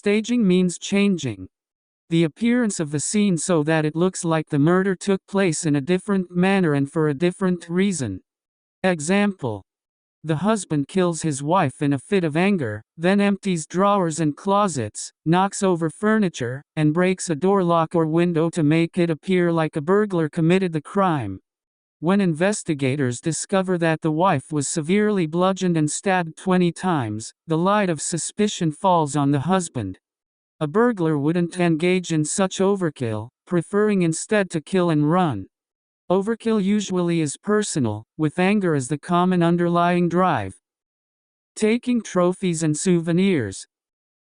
Staging means changing the appearance of the scene so that it looks like the murder took place in a different manner and for a different reason. Example: the husband kills his wife in a fit of anger, then empties drawers and closets, knocks over furniture, and breaks a door lock or window to make it appear like a burglar committed the crime. When investigators discover that the wife was severely bludgeoned and stabbed 20 times, the light of suspicion falls on the husband. A burglar wouldn't engage in such overkill, preferring instead to kill and run. Overkill usually is personal, with anger as the common underlying drive. Taking trophies and souvenirs.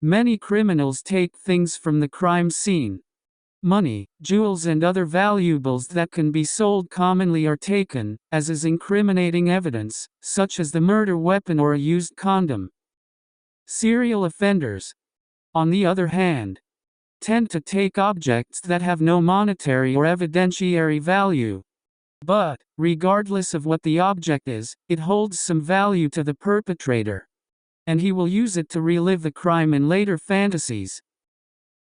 Many criminals take things from the crime scene. Money, jewels and other valuables that can be sold commonly are taken, as is incriminating evidence, such as the murder weapon or a used condom. Serial offenders, on the other hand, tend to take objects that have no monetary or evidentiary value. But, regardless of what the object is, it holds some value to the perpetrator, and he will use it to relive the crime in later fantasies.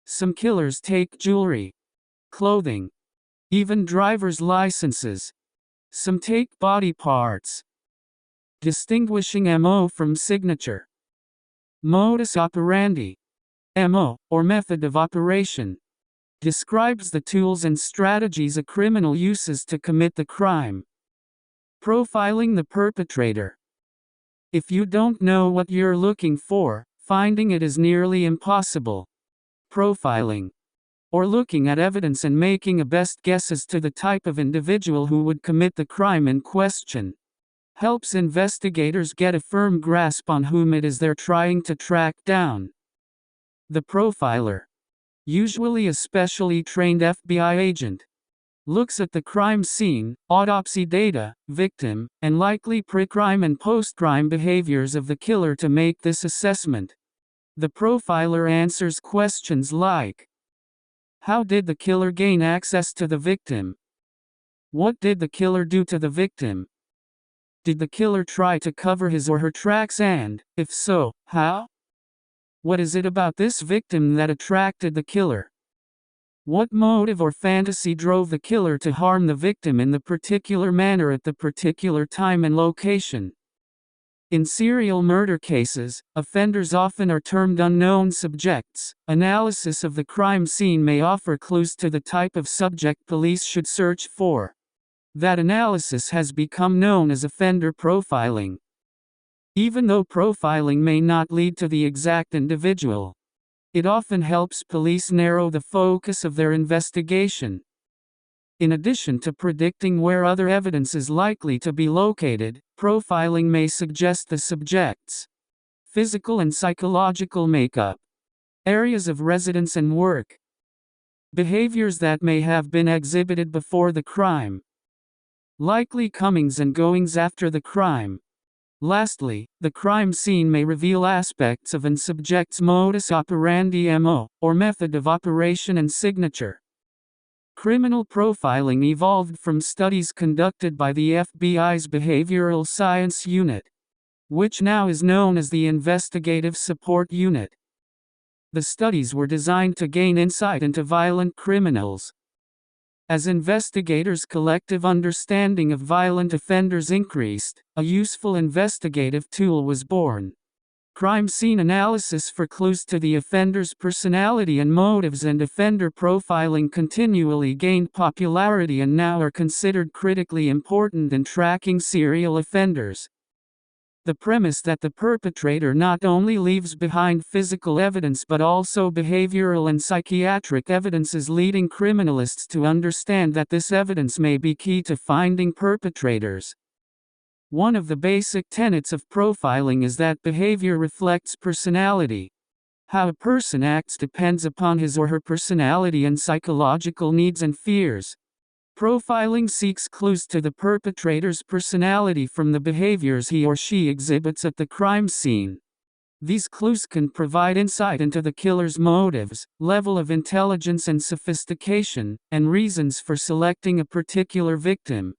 Some killers take jewelry, clothing, even driver's licenses. Some take body parts. Distinguishing MO from signature. Modus operandi, MO, or method of operation, describes the tools and strategies a criminal uses to commit the crime. Profiling the perpetrator. If you don't know what you're looking for, finding it is nearly impossible. Profiling, or looking at evidence and making a best guess as to the type of individual who would commit the crime in question, helps investigators get a firm grasp on whom it is they're trying to track down. The profiler, usually a specially trained FBI agent, looks at the crime scene, autopsy data, victim, and likely pre-crime and post-crime behaviors of the killer to make this assessment. The profiler answers questions like: how did the killer gain access to the victim? What did the killer do to the victim? Did the killer try to cover his or her tracks, and, if so, how? What is it about this victim that attracted the killer? What motive or fantasy drove the killer to harm the victim in the particular manner at the particular time and location? In serial murder cases, offenders often are termed unknown subjects. Analysis of the crime scene may offer clues to the type of subject police should search for. That analysis has become known as offender profiling. Even though profiling may not lead to the exact individual, it often helps police narrow the focus of their investigation. In addition to predicting where other evidence is likely to be located, profiling may suggest the subject's physical and psychological makeup, areas of residence and work, behaviors that may have been exhibited before the crime, likely comings and goings after the crime. Lastly, the crime scene may reveal aspects of an subject's modus operandi MO, or method of operation and signature. Criminal profiling evolved from studies conducted by the FBI's Behavioral Science Unit, which now is known as the Investigative Support Unit. The studies were designed to gain insight into violent criminals. As investigators' collective understanding of violent offenders increased, a useful investigative tool was born: crime scene analysis for clues to the offender's personality and motives. And offender profiling continually gained popularity and now are considered critically important in tracking serial offenders. The premise that the perpetrator not only leaves behind physical evidence but also behavioral and psychiatric evidence is leading criminalists to understand that this evidence may be key to finding perpetrators. One of the basic tenets of profiling is that behavior reflects personality. How a person acts depends upon his or her personality and psychological needs and fears. Profiling seeks clues to the perpetrator's personality from the behaviors he or she exhibits at the crime scene. These clues can provide insight into the killer's motives, level of intelligence and sophistication, and reasons for selecting a particular victim.